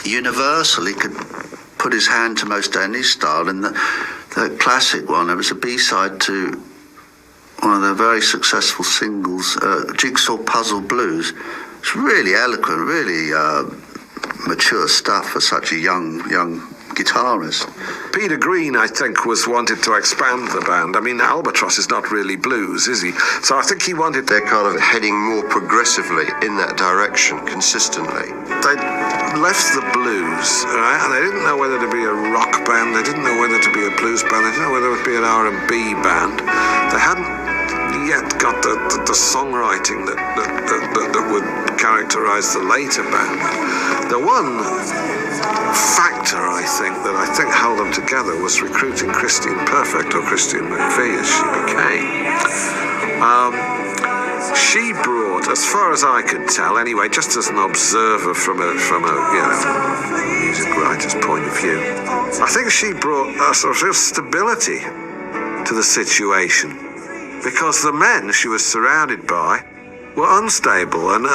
universal. He could put his hand to most any style. And the classic one, it was a B-side to one of their very successful singles, Jigsaw Puzzle Blues. It's really eloquent, really mature stuff for such a young guitarist. Peter Green, I think, was wanted to expand the band. I mean, Albatross is not really blues, is he? So I think he wanted... They're kind of heading more progressively in that direction, consistently. They left the blues, right? And they didn't know whether to be a rock band, they didn't know whether to be a blues band, they didn't know whether it would be an R&B band. They hadn't yet got the songwriting that would characterize the later band. The one factor, I think held them together was recruiting Christine Perfect, or Christine McVie as she became. She brought, as far as I could tell anyway, just as an observer from a music writer's point of view, I think she brought a sort of stability to the situation, because the men she was surrounded by were unstable, and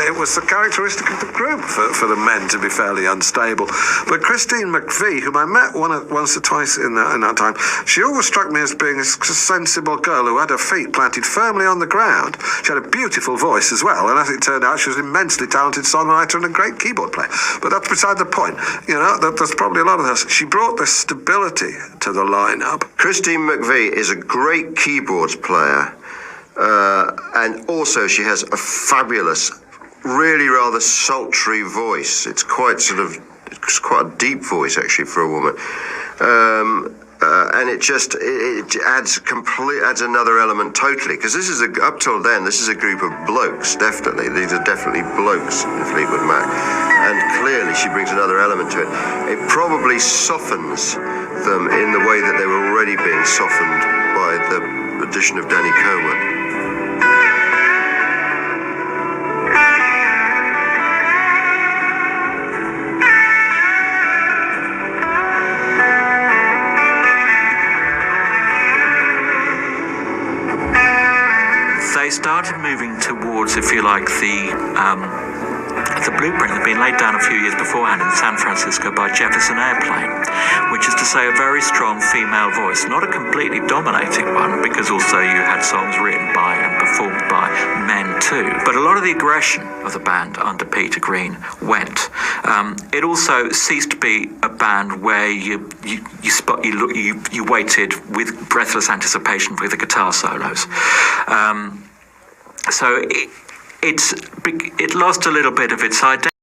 it was the characteristic of the group for the men to be fairly unstable. But Christine McVie, whom I met once or twice in that time, she always struck me as being a sensible girl who had her feet planted firmly on the ground. She had a beautiful voice as well, and as it turned out, she was an immensely talented songwriter and a great keyboard player. But that's beside the point. You know, there's probably a lot of this. She brought this stability to the lineup. Christine McVie is a great keyboards player. And also she has a fabulous, really rather sultry voice. It's quite a deep voice actually for a woman. And it adds another element totally, because this is up till then, this is a group of blokes, definitely. These are definitely blokes in Fleetwood Mac. And clearly she brings another element to it. It probably softens them in the way that they were already being softened by the addition of Danny Cowan. They started moving towards, if you like, the blueprint that had been laid down a few years beforehand in San Francisco by Jefferson Airplane, which is to say a very strong female voice, not a completely dominating one, because also you had songs written by and performed by men too. But a lot of the aggression of the band under Peter Green went. It also ceased to be a band where you waited with breathless anticipation for the guitar solos. So it lost a little bit of its identity.